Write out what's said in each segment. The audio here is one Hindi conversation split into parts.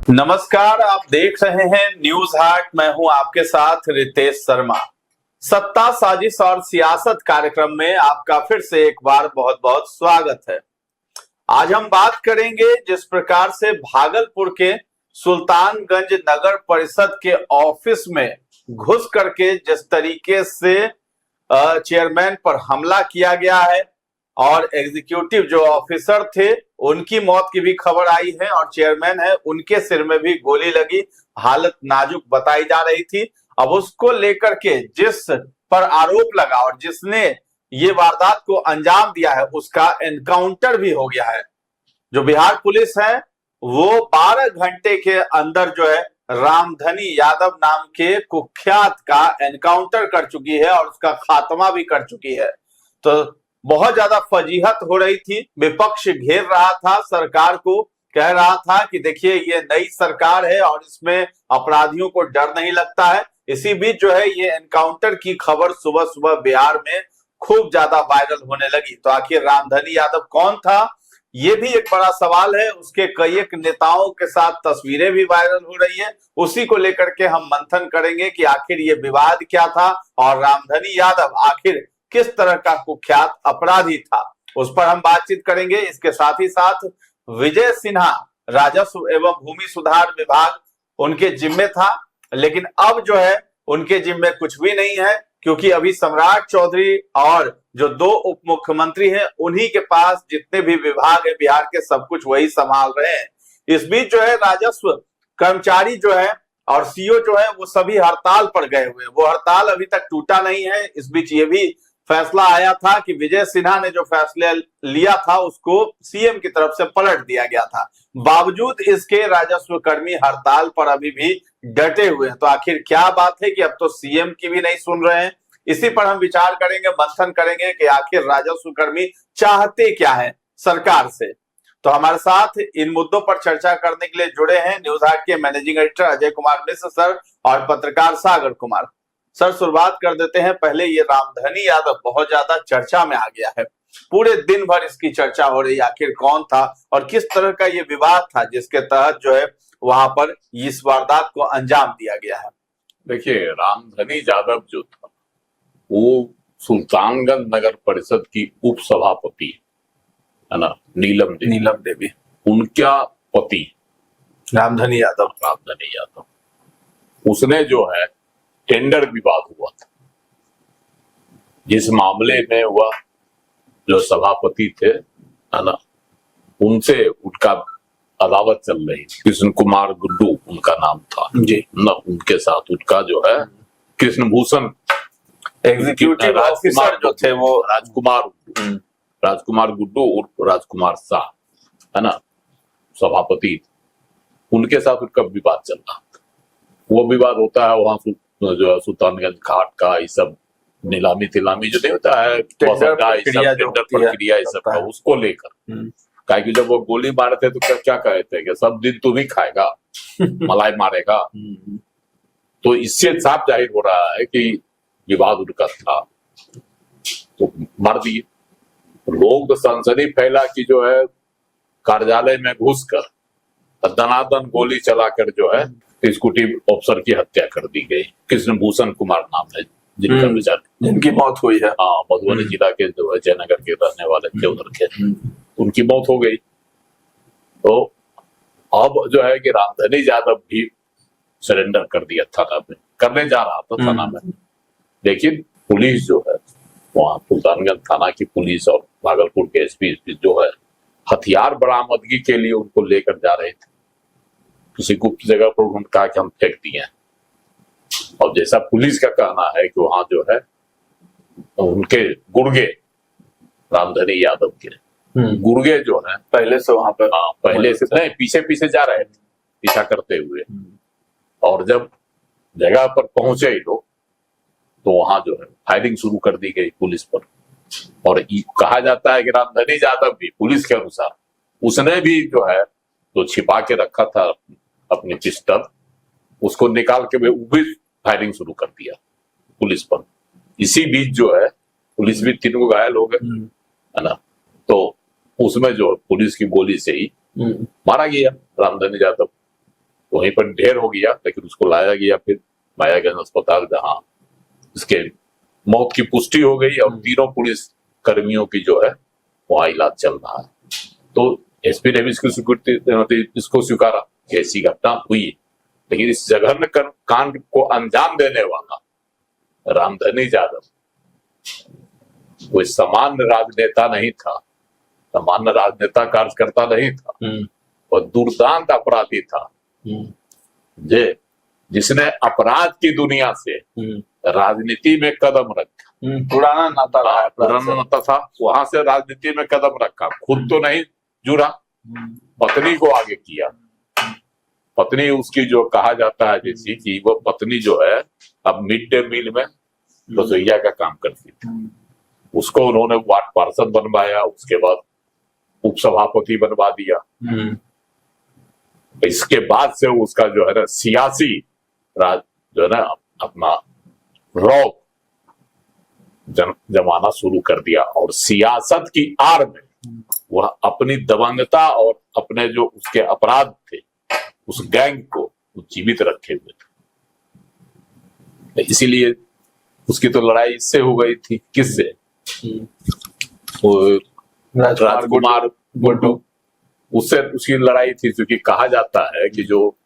नमस्कार, आप देख रहे हैं न्यूज हाट। मैं हूं आपके साथ रितेश शर्मा। सत्ता, साजिश और सियासत कार्यक्रम में आपका फिर से एक बार बहुत बहुत स्वागत है। आज हम बात करेंगे जिस प्रकार से भागलपुर के सुल्तानगंज नगर परिषद के ऑफिस में घुस करके जिस तरीके से चेयरमैन पर हमला किया गया है और एग्जीक्यूटिव जो ऑफिसर थे उनकी मौत की भी खबर आई है और चेयरमैन है उनके सिर में भी गोली लगी, हालत नाजुक बताई जा रही थी। अब उसको लेकर के जिस पर आरोप लगा और जिसने ये वारदात को अंजाम दिया है उसका एनकाउंटर भी हो गया है। जो बिहार पुलिस है वो 12 घंटे के अंदर जो है रामधनी यादव नाम के कुख्यात का एनकाउंटर कर चुकी है और उसका खात्मा भी कर चुकी है। तो बहुत ज्यादा फजीहत हो रही थी, विपक्ष घेर रहा था सरकार को, कह रहा था कि देखिए ये नई सरकार है और इसमें अपराधियों को डर नहीं लगता है। इसी बीच जो है ये एनकाउंटर की खबर सुबह सुबह बिहार में खूब ज्यादा वायरल होने लगी। तो आखिर रामधनी यादव कौन था, ये भी एक बड़ा सवाल है। उसके कई एक नेताओं के साथ तस्वीरें भी वायरल हो रही है। उसी को लेकर के हम मंथन करेंगे कि आखिर ये विवाद क्या था और रामधनी यादव आखिर किस तरह का कुख्यात अपराधी था, उस पर हम बातचीत करेंगे। इसके साथ ही साथ विजय सिन्हा राजस्व एवं भूमि सुधार विभाग उनके जिम्मे था, लेकिन अब जो है उनके जिम्मे कुछ भी नहीं है क्योंकि अभी सम्राट चौधरी और जो दो उप मुख्यमंत्री हैं उन्हीं के पास जितने भी विभाग है बिहार के सब कुछ वही संभाल रहे हैं। इस बीच जो है राजस्व कर्मचारी जो है और सीओ जो है वो सभी हड़ताल पर गए हुए हैं। वो हड़ताल अभी तक टूटा नहीं है। इस बीच ये भी फैसला आया था कि विजय सिन्हा ने जो फैसला लिया था उसको सीएम की तरफ से पलट दिया गया था। बावजूद इसके राजस्व कर्मी हड़ताल पर अभी भी डटे हुए हैं। तो आखिर क्या बात है कि अब तो सीएम की भी नहीं सुन रहे हैं। इसी पर हम विचार करेंगे, मंथन करेंगे कि आखिर राजस्व कर्मी चाहते क्या है सरकार से। तो हमारे साथ इन मुद्दों पर चर्चा करने के लिए जुड़े हैं न्यूज हाट के managing editor Ajay Kumar Mishra sir और पत्रकार सागर कुमार सर। शुरुआत कर देते हैं। पहले ये रामधनी यादव बहुत ज्यादा चर्चा में आ गया है, पूरे दिन भर इसकी चर्चा हो रही है। आखिर कौन था और किस तरह का ये विवाद था जिसके तहत जो है वहां पर इस वारदात को अंजाम दिया गया है। देखिए, रामधनी यादव जो था वो सुल्तानगंज नगर परिषद की उप सभापति है ना, नीलम देवी उनका पति रामधनी यादव उसने जो है टेंडर विवाद हुआ था, जिस मामले में वह जो सभापति थे है ना, उनसे उनका अदावत चल रही थी। कृष्ण कुमार गुड्डू उनका नाम था जी ना, उनके साथ उनका जो है कृष्ण भूषण एग्जीक्यूटिव ऑफिसर जो थे वो राजकुमार गुड्डू और राजकुमार शाह है ना, सभापति, उनके साथ उनका विवाद चल रहा था। वो विवाद होता है वहां जो है सुल्तानगंज घाट का, ये सब नीलामी तिलामी जो नहीं होता है, टेंडर प्रक्रिया इस सब का, उसको लेकर क्या कि जब वो गोली मारे थे तो क्या कहे थे कि सब दिन तुम ही खाएगा, मलाई मारेगा। तो इससे साफ जाहिर हो रहा है कि विवाद उनका था, तो मार दिए। लोग तो सनसनी फैला कि जो है कार्यालय में घुसकर दनादन गोली चलाकर जो है एग्जीक्यूटिव अफसर की हत्या कर दी गई। कृष्ण भूषण कुमार नाम है जिनका विचार, जिनकी मौत हुई है। हाँ, मधुबनी जिला के जो है जयनगर के रहने वाले थे उधर के, उनकी मौत हो गई। तो अब जो है कि रामधनी यादव भी सरेंडर कर दिया थाना में, करने जा रहा था थाना में, लेकिन पुलिस जो है वहां सुल्तानगंज थाना की पुलिस और भागलपुर के एसपी जो है हथियार बरामदगी के लिए उनको लेकर जा रहे थे। किसी गुप्त जगह पर उन्होंने कहा कि हम फेंक दिए हैं, और जैसा पुलिस का कहना है कि वहां जो है उनके गुर्गे, रामधनी यादव के गुर्गे जो है पहले से वहां पर, पहले से नहीं, पीछे पीछे जा रहे थे पीछा करते हुए, और जब जगह पर पहुंचे ही लोग तो वहां जो है फायरिंग शुरू कर दी गई पुलिस पर। और कहा जाता है कि रामधनी यादव भी पुलिस के अनुसार उसने भी जो है तो छिपा के रखा था अपनी पिस्टल, उसको निकाल के वो भी फायरिंग शुरू कर दिया पुलिस पर। इसी बीच जो है पुलिस भी 3 को घायल हो गए है ना, तो उसमें जो पुलिस की गोली से ही मारा गया रामधनी यादव। वहीं पर ढेर हो गया, लेकिन उसको लाया गया फिर मायागंज अस्पताल, जहाँ इसके मौत की पुष्टि हो गई और तीनों पुलिस कर्मियों की जो है वहाँ इलाज चल रहा है। तो एसपी ने भी इसको स्वीकारा कि ऐसी घटना हुई, लेकिन इस जघन्य कांड को अंजाम देने वाला रामधनी यादव कोई सामान्य राजनेता नहीं था, सामान्य राजनेता कार्यकर्ता नहीं था, और दुर्दांत अपराधी था जिसने अपराध की दुनिया से राजनीति में कदम रखा। पुराना नाता रहा है, पुराना नाता था, वहां से राजनीति में कदम रखा, खुद तो नहीं जुड़ा, पत्नी को आगे किया। पत्नी उसकी जो कहा जाता है जैसी कि वो पत्नी जो है अब मिड डे मील में रसोईया का काम करती थी, उसको उन्होंने वार्ड पार्षद बनवाया, उसके बाद उपसभापति बनवा दिया। इसके बाद से उसका जो है ना सियासी राज जो है ना अपना रौब जमाना शुरू कर दिया, और सियासत की आड़ में वह अपनी दबंगता और अपने जो उसके अपराध थे उस गैंग को जीवित रखे हुए थे। इसीलिए उसकी तो लड़ाई इससे हो गई थी, किससे? राजकुमार गुड्डू, उससे उसकी लड़ाई थी, क्योंकि कहा जाता है कि जो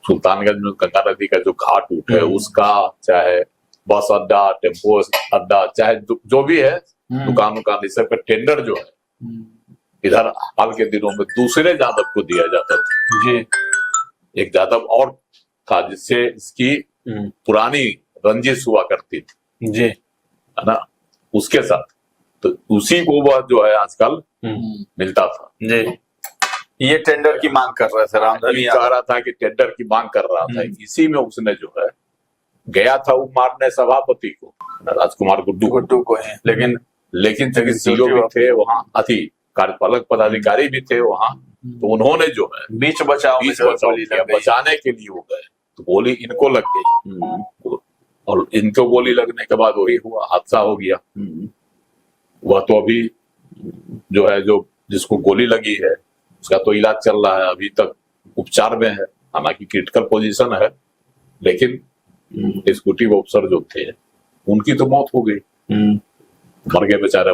सुल्तानगंज में गंगा नदी का जो घाट उठ है उसका, चाहे बस अड्डा, टेम्पो अड्डा, चाहे जो भी है, दुकान उकान, इस सब का टेंडर जो है इधर हाल के दिनों में दूसरे यादव को दिया जाता था जी। एक यादव और था जिससे इसकी पुरानी रंजिश हुआ करती थी जी, है ना, उसके साथ, तो उसी को वह जो है आजकल मिलता था जी। ये टेंडर की मांग कर रहे थे, रामधनी कह रहा था कि टेंडर की मांग कर रहा था। इसी में उसने जो है गया था वो मारने सभापति को, राजकुमार गुड्डू को है, लेकिन सीओ भी थे वहाँ, कार्यपालक पदाधिकारी भी थे वहाँ, तो उन्होंने जो है बीच बचाव किया, बचाने के लिए हो गए, तो गोली इनको लग गई, और इनको गोली लगने के बाद वही हुआ, हादसा हो गया। वह तो अभी जो है, जो जिसको गोली लगी है उसका तो इलाज चल रहा है, अभी तक उपचार में है, हालांकि क्रिटिकल पोजीशन है, लेकिन एग्जीक्यूटिव अफसर जो थे उनकी तो मौत हो गई, मर गए बेचारे।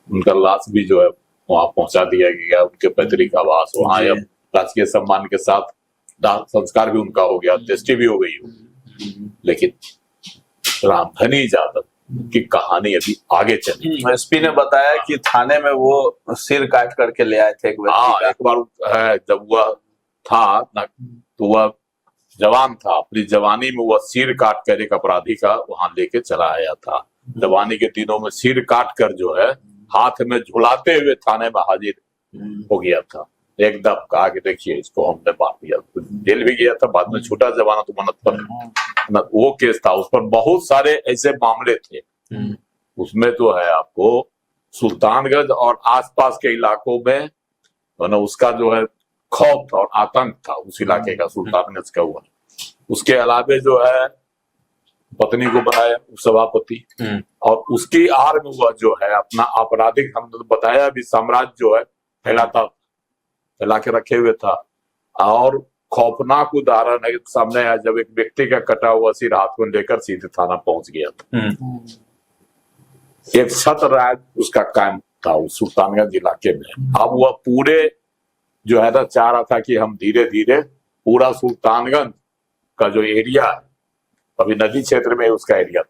उनका लाश भी जो है वहां पहुंचा दिया गया, उनके पैतृक आवास, वहां अब राजकीय सम्मान के साथ संस्कार भी उनका हो गया, अंत्येष्टि भी हो गई। लेकिन रामधनी यादव की कहानी अभी आगे चली। एसपी ने बताया कि थाने में वो सिर काट करके ले आए थे एक बार है, जब वह था तो वह जवान था, अपनी जवानी में वह सिर काट कर एक अपराधी का वहां लेके चला आया था। जवानी के दिनों में सिर काट कर जो है हाथ में झुलाते हुए थाने में हाजिर हो गया था। एकदम कहा कि देखिए इसको हमने मार दिया, तो जेल भी गया था, बाद में छूटा जवाना तो मन्नत पर वो केस था। उस पर बहुत सारे ऐसे मामले थे, उसमें तो है आपको सुल्तानगंज और आसपास के इलाकों में उसका जो है खौफ और आतंक था उस इलाके का, सुल्तानगंज का हुआ। उसके अलावे जो है पत्नी को बनाया सभापति, और उसकी आड़ में हुआ जो है अपना आपराधिक, हमने तो बताया भी, साम्राज्य जो है फैला के रखे हुए था। और खौफनाक उदाहरण सामने आया जब एक व्यक्ति का कटा हुआ सिर हाथ में लेकर सीधे थाना पहुंच गया था। एक छत्र राज उसका कायम था उस सुल्तानगंज इलाके में। अब वह पूरे जो है ना चाह रहा था कि हम धीरे धीरे पूरा सुल्तानगंज का जो एरिया है, अभी नदी क्षेत्र में उसका एरिया,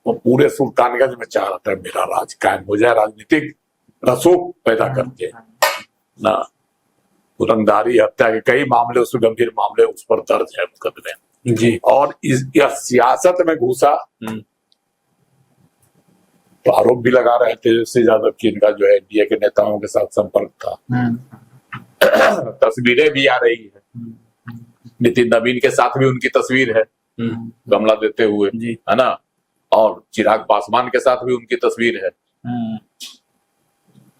वो पूरे सुल्तानगंज में चाह रहा था मेरा राज कायम हो जाए, राजनीतिक रसूख पैदा करके ना। रंगदारी हत्या के कई मामले, उसमें गंभीर मामले उस पर दर्ज है मुकदमे जी। और यह सियासत में घुसा तो आरोप भी लगा रहे थे तेजस्वी यादव की इनका जो है एनडीए के नेताओं के साथ संपर्क था। तस्वीरें भी आ रही है, नितिन नवीन के साथ भी उनकी तस्वीर है गमला देते हुए, है ना, और चिराग पासवान के साथ भी उनकी तस्वीर है।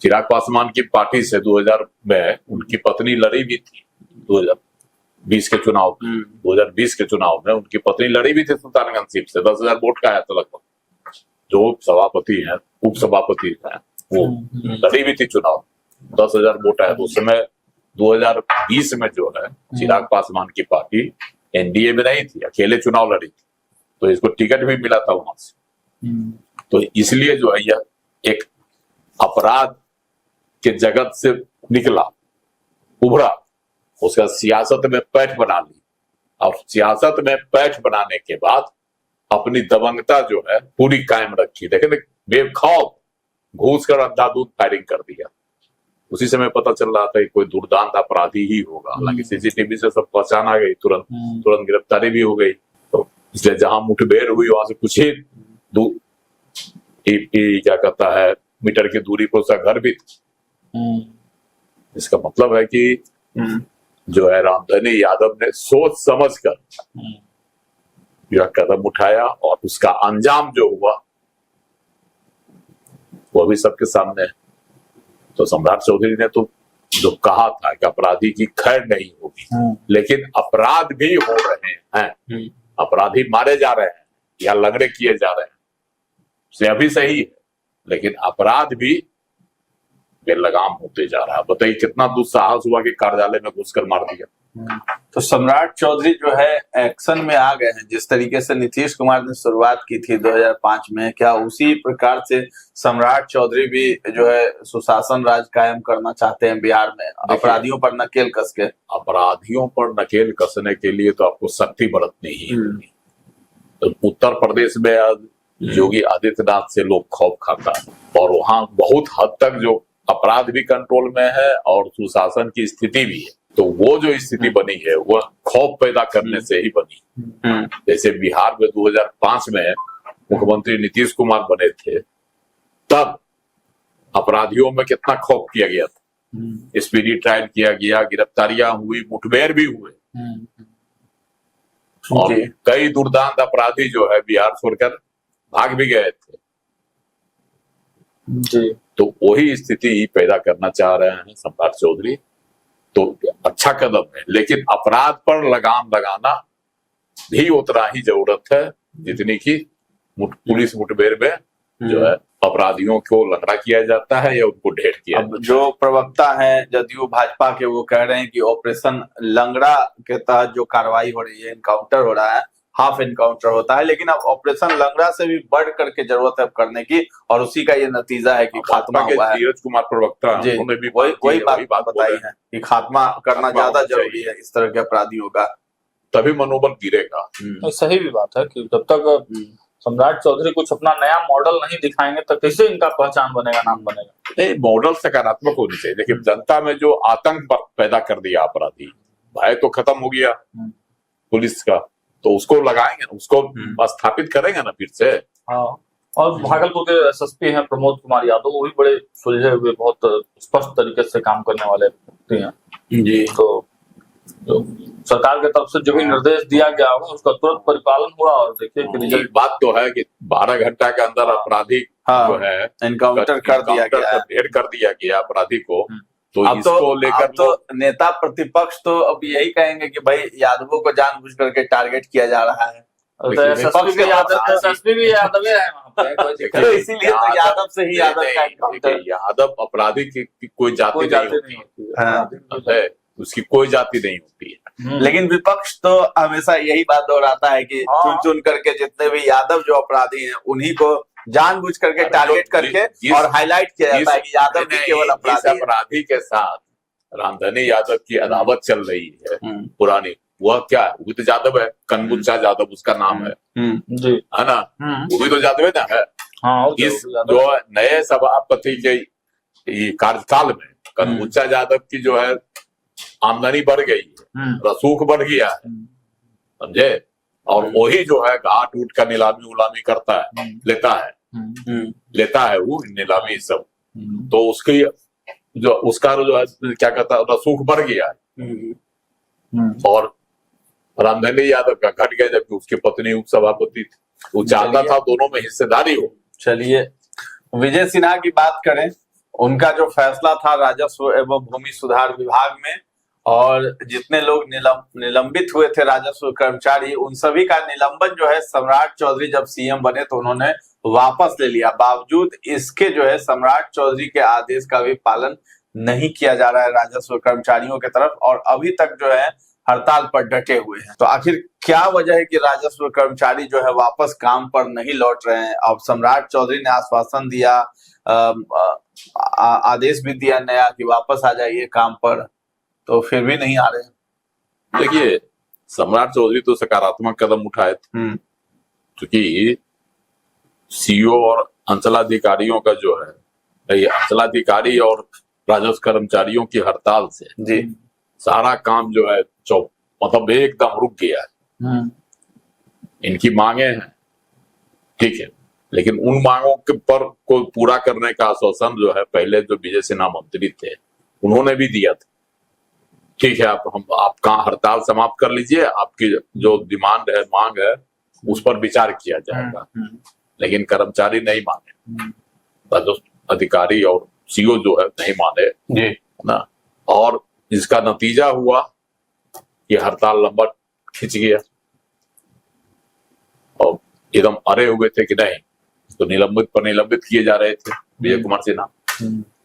चिराग पासवान की पार्टी से 2000 में उनकी पत्नी लड़ी भी थी, 2020 के चुनाव में, 2020 के चुनाव में उनकी पत्नी लड़ी भी थी सुल्तानगंज सीट से, 10,000 वोट का है तो लगभग, जो सभापति हैं, उप सभापति हैं, वो लड़ी भी थी चुनाव, 10,000 वोट है। तो उस समय 2020 में जो है चिराग पासवान की पार्टी एनडीए में नहीं थी, अकेले चुनाव लड़ी थी, तो इसको टिकट भी मिला था वहां से। तो इसलिए जो है यह एक अपराध के जगत से निकला, उभरा, उसका सियासत में पैठ बना ली, और सियासत में पैठ बनाने के बाद अपनी दबंगता जो है पूरी कायम रखी। देखें, बेखौफ घुस कर अंधाधुंध फायरिंग कर दिया। उसी समय पता चल रहा था कि कोई दुर्दांत अपराधी ही होगा, हालांकि सीसीटीवी से सब पहचान आ गई, तुरंत गिरफ्तारी भी हो गई। तो इसलिए जहां मुठभेड़ हुई वहां से कुछ ही क्या कहता है मीटर की दूरी पर उसका घर भी था। इसका मतलब है कि जो है रामधनी यादव ने सोच समझकर यह कदम उठाया, और उसका अंजाम जो हुआ वो भी सबके सामने है। तो सम्राट चौधरी ने तो जो कहा था कि अपराधी की खैर नहीं होगी, लेकिन अपराध भी हो रहे हैं, अपराधी मारे जा रहे हैं या लंगड़े किए जा रहे हैं, से अभी सही है, लेकिन अपराध भी बेलगाम होते जा रहा है। बताइए कितना दुस्साहस हुआ कि कार्यालय में घुसकर मार दिया। तो सम्राट चौधरी जो है एक्शन में आ गए हैं। जिस तरीके से नीतीश कुमार ने शुरुआत की थी 2005 में, क्या उसी प्रकार से सम्राट चौधरी भी जो है सुशासन राज कायम करना चाहते हैं बिहार में, अपराधियों पर नकेल कस के? अपराधियों पर नकेल कसने के लिए तो आपको सख्ती बरतनी ही होगी। तो उत्तर प्रदेश में आज योगी आदित्यनाथ से लोग खौफ खाता है, और वहां बहुत हद तक जो अपराध भी कंट्रोल में है और सुशासन की स्थिति भी है। तो वो जो स्थिति बनी है वह खौफ पैदा करने से ही बनी। जैसे बिहार में 2005 में मुख्यमंत्री नीतीश कुमार बने थे, तब अपराधियों में कितना खौफ किया गया था, स्पीडी ट्रायल किया गया, गिरफ्तारियां हुई, मुठभेड़ भी हुए, और कई दुर्दांत अपराधी जो है बिहार छोड़कर भाग भी गए थे जी। तो वही स्थिति पैदा करना चाह रहे हैं सम्राट चौधरी। तो अच्छा कदम है, लेकिन अपराध पर लगाम लगाना भी उतना ही जरूरत है जितनी कि पुलिस मुठभेड़ में जो है अपराधियों को लंगड़ा किया जाता है या उनको ढेर किया। अब जो प्रवक्ता हैं जदयू भाजपा के, वो कह रहे हैं कि ऑपरेशन लंगड़ा के तहत जो कार्रवाई हो रही है, इनकाउंटर हो रहा है, हाफ इनकाउंटर होता है, लेकिन अब ऑपरेशन लंगड़ा से भी बढ़ करके जरूरत है करने की, और उसी का ये नतीजा है कि खात्मा हुआ है। नीरज कुमार प्रवक्ता उन्होंने भी वही बात बताई है कि खात्मा करना ज्यादा जरूरी है इस तरह के अपराधियों का, तभी मनोबल गिरेगा। सही भी बात है कि जब तक सम्राट चौधरी कुछ अपना नया मॉडल नहीं दिखाएंगे तो कैसे इनका पहचान बनेगा, नाम बनेगा? नहीं, मॉडल सकारात्मक होनी चाहिए। देखिए, जनता में जो आतंक पैदा कर दिया अपराधी, भय तो खत्म हो गया पुलिस का, तो उसको लगाएंगे, उसको स्थापित करेंगे ना फिर से। हाँ, और भागलपुर के एसएसपी हैं प्रमोद कुमार यादव, वो भी बड़े सुलझे हुए, बहुत स्पष्ट तरीके से काम करने वाले व्यक्ति हैं जी। तो सरकार की तरफ से जो भी निर्देश दिया गया होगा उसका तुरंत परिपालन हुआ, और देखिए कि रिजल्ट। बात तो है कि 12 घंटा के अंदर अपराधी जो है एनकाउंटर कर दिया गया, ढेर कर दिया गया अपराधी को। तो अब इसको लेकर तो नेता प्रतिपक्ष तो अब यही कहेंगे कि भाई यादवों को जानबूझ करके टारगेट किया जा रहा है। एसएसपी भी यादव है वहाँ पे, इसीलिए तो यादव से ही यादव अपराधी की कोई जाति नहीं है, उसकी कोई जाति नहीं होती है। लेकिन विपक्ष तो हमेशा यही बात दोहराता है कि चुन चुन करके जितने भी यादव जो अपराधी हैं उन्हीं को जानबूझ करके टारगेट करके और हाईलाइट किया जाता है कि यादव भी केवल अपराधी के साथ रामधनी यादव की अदावत चल रही है पुरानी। वह क्या है, वो तो यादव है, कनबुच्चा यादव उसका नाम है ना, वो भी तो यादव है ना। इस जो नए सभापति के कार्यकाल में कनबुच्चा यादव की जो है आमदनी बढ़ गई है, रसूख बढ़ गया है, समझे। और वही जो है घाट उठ का नीलामी उलामी करता है, लेता है वो नीलामी सब। तो उसकी जो उसका जो है क्या कहता है रसूख बढ़ गया है, और रामधनी यादव का घट गया, जबकि उसकी पत्नी उपसभापति थी। वो चाहता था दोनों में हिस्सेदारी हो। चलिए विजय सिन्हा की बात करें, उनका जो फैसला था राजस्व एवं भूमि सुधार विभाग में, और जितने लोग निलंबित हुए थे राजस्व कर्मचारी, उन सभी का निलंबन जो है सम्राट चौधरी जब सीएम बने तो उन्होंने वापस ले लिया। बावजूद इसके जो है सम्राट चौधरी के आदेश का भी पालन नहीं किया जा रहा है राजस्व कर्मचारियों की तरफ, और अभी तक जो है हड़ताल पर डटे हुए हैं। तो आखिर क्या वजह है कि राजस्व कर्मचारी जो है वापस काम पर नहीं लौट रहे हैं? अब सम्राट चौधरी ने आश्वासन दिया, आदेश भी दिया नया कि वापस आ जाइए काम पर, तो फिर भी नहीं आ रहे हैं। देखिए, सम्राट चौधरी तो सकारात्मक कदम उठाए थे, क्योंकि सीईओ और अंचलाधिकारियों का जो है, ये अंचलाधिकारी और राजस्व कर्मचारियों की हड़ताल से जी सारा काम जो है मतलब एकदम रुक गया है। इनकी मांगे हैं, ठीक है, लेकिन उन मांगों के पर को पूरा करने का आश्वासन जो है पहले जो विजय सिन्हा मंत्री थे उन्होंने भी दिया था। ठीक है, आप कहाँ हड़ताल समाप्त कर लीजिए, आपकी जो डिमांड है, मांग है, उस पर विचार किया जाएगा। लेकिन कर्मचारी नहीं माने, राजस्व अधिकारी और सीईओ जो है नहीं माने ना, और इसका नतीजा हुआ कि हड़ताल लंबा खिंच गया और एकदम अरे हुए थे कि नहीं, तो निलंबित किए जा रहे थे विजय कुमार सिन्हा।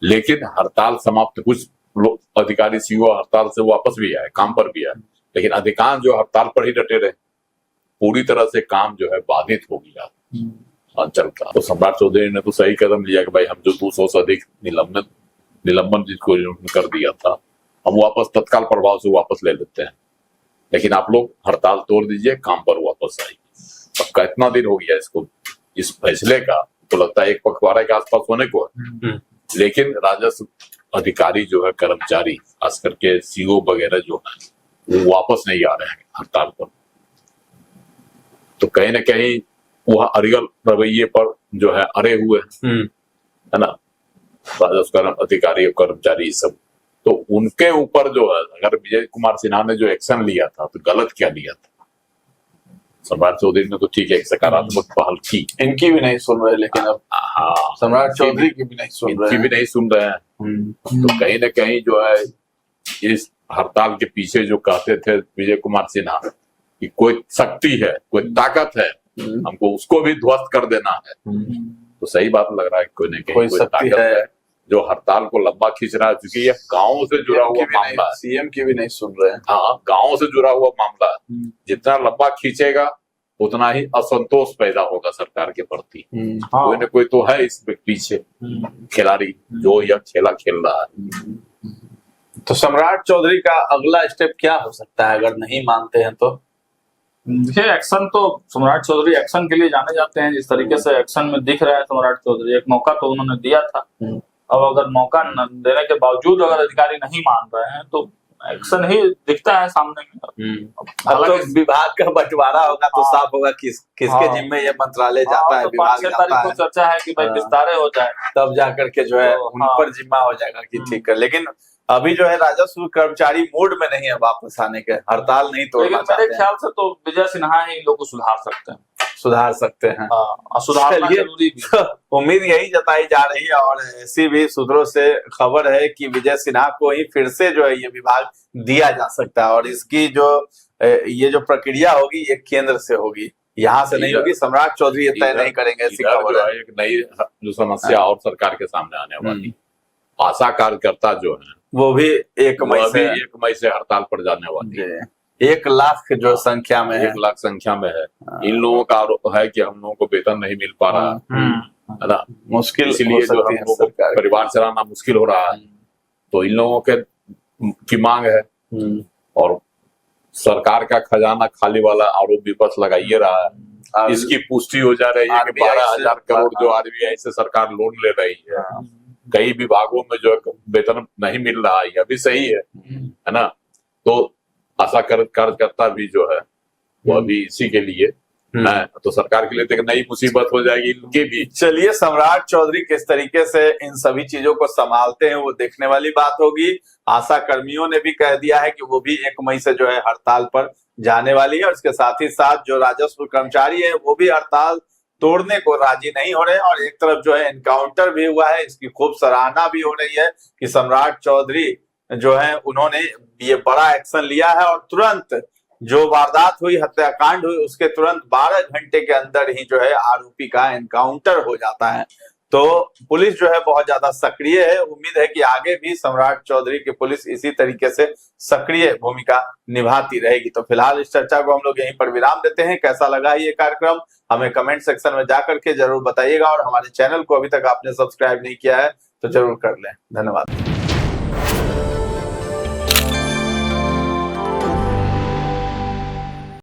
लेकिन हड़ताल समाप्त, कुछ लोग अधिकारी सीईओ हड़ताल से वापस भी आए, काम पर भी आए, लेकिन अधिकांश जो हड़ताल पर ही डटे रहे, पूरी तरह से काम जो है बाधित हो गया अंचल का। तो सम्राट चौधरी ने तो सही कदम लिया कि भाई हम जो 200 से अधिक निलंबन जिसको कर दिया था, हम वापस तत्काल प्रभाव से वापस ले लेते हैं, लेकिन आप लोग हड़ताल तोड़ दीजिए, काम पर वापस आइए। अब कितना दिन हो गया इसको, इस फैसले का, तो लगता है एक पखवाड़े के आसपास होने को है। लेकिन राजस्व अधिकारी जो है, कर्मचारी खास करके सीईओ वगैरह जो है, वो वापस नहीं आ रहे हैं हड़ताल पर। तो कहीं ना कहीं वह अरिगल रवैये पर जो है अरे हुए, है ना, राजस्व अधिकारी और कर्मचारी सब। तो उनके ऊपर जो है, अगर विजय कुमार सिन्हा ने जो एक्शन लिया था तो गलत क्या लिया था? सम्राट चौधरी ने तो ठीक है एक सकारात्मक पहल की, इनकी भी नहीं सुन रहे, लेकिन अब सम्राट चौधरी की भी नहीं सुन रहे, इनकी भी नहीं सुन रहे हैं। तो कहीं ना कहीं जो है इस हड़ताल के पीछे जो कहते थे विजय कुमार सिन्हा कि कोई शक्ति है, कोई ताकत है, हमको उसको भी ध्वस्त कर देना है, तो सही बात लग रहा है कोई ना कहीं कोई ताकत है जो हड़ताल को लंबा खींच रहा है, क्योंकि ये गाँव से जुड़ा हुआ मामला है। सीएम की भी नहीं सुन रहे हैं। हाँ, गाँव से जुड़ा हुआ मामला है, जितना लंबा खींचेगा उतना ही असंतोष पैदा होगा सरकार के प्रति। कोई न कोई तो है इस पीछे खिलाड़ी जो यह खेला खेल रहा है। तो सम्राट चौधरी का अगला स्टेप क्या हो सकता है अगर नहीं मानते हैं तो? देखिए, एक्शन तो सम्राट चौधरी एक्शन के लिए जाने जाते हैं। जिस तरीके से एक्शन में दिख रहा है सम्राट चौधरी, एक मौका तो उन्होंने दिया था, अब अगर मौका देने के बावजूद अगर अधिकारी नहीं मान रहे हैं तो एक्शन ही दिखता है सामने में। अब तो विभाग का बंटवारा होगा तो साफ होगा किसके जिम्मे ये मंत्रालय जाता है, तो विभाग 5 तारीख को चर्चा है कि भाई विस्तार हो जाए, तब जाकर के जो है उन पर जिम्मा हो जाएगा कि ठीक है। लेकिन अभी जो है राजस्व कर्मचारी मूड में नहीं है वापस आने के, हड़ताल नहीं तोड़ना चाहते हैं। मेरे ख्याल से तो विजय सिन्हा ही लोग को सुधार सकते हैं। सुधारना जरूरी भी। उम्मीद यही जताई जा रही है, और ऐसी भी सूत्रों से खबर है कि विजय सिन्हा को ही फिर से जो है ये विभाग दिया जा सकता है, और इसकी जो ये जो प्रक्रिया होगी ये केंद्र से होगी, यहाँ से नहीं होगी। सम्राट चौधरी तय नहीं करेंगे, ऐसी खबर है। एक नई जो समस्या और सरकार के सामने आने वाली, आशा कार्यकर्ता जो है वो भी 1 मई से हड़ताल पर जाने वाली है। 1 लाख जो संख्या में है, 1 लाख संख्या में है। इन लोगों का आरोप है कि हम लोगों को वेतन नहीं मिल पा रहा है ना, मुश्किल, इसलिए जो हम लोगों को परिवार चलाना मुश्किल हो रहा है। तो इन लोगों के की मांग है, और सरकार का खजाना खाली वाला आरोप विपक्ष लगा ही रहा है। इसकी पुष्टि हो जा रही है कि 12,000 करोड़ जो आरबीआई से सरकार लोन ले रही है, कई विभागों में जो वेतन नहीं मिल रहा है, यह भी सही है ना। तो आशा कार्यकर्ता भी जो है वो अभी इसी के लिए है, तो सरकार के लिए तो एक नई मुसीबत हो जाएगी इनके भी। चलिए, सम्राट चौधरी किस तरीके से इन सभी चीजों को संभालते हैं वो देखने वाली बात होगी। आशा कर्मियों ने भी कह दिया है कि वो भी 1 मई से जो है हड़ताल पर जाने वाली है, और इसके साथ ही साथ जो राजस्व कर्मचारी है वो भी हड़ताल तोड़ने को राजी नहीं हो रहे हैं। और एक तरफ जो है एनकाउंटर भी हुआ है, इसकी खूब सराहना भी हो रही है कि सम्राट चौधरी जो है उन्होंने ये बड़ा एक्शन लिया है, और तुरंत जो वारदात हुई, हत्याकांड हुई, उसके तुरंत 12 घंटे के अंदर ही जो है आरोपी का एनकाउंटर हो जाता है। तो पुलिस जो है बहुत ज्यादा सक्रिय है। उम्मीद है कि आगे भी सम्राट चौधरी की पुलिस इसी तरीके से सक्रिय भूमिका निभाती रहेगी। तो फिलहाल इस चर्चा को हम लोग यहीं पर विराम देते हैं। कैसा लगा ये कार्यक्रम हमें कमेंट सेक्शन में जाकर के जरूर बताइएगा, और हमारे चैनल को अभी तक आपने सब्सक्राइब नहीं किया है तो जरूर कर लें। धन्यवाद।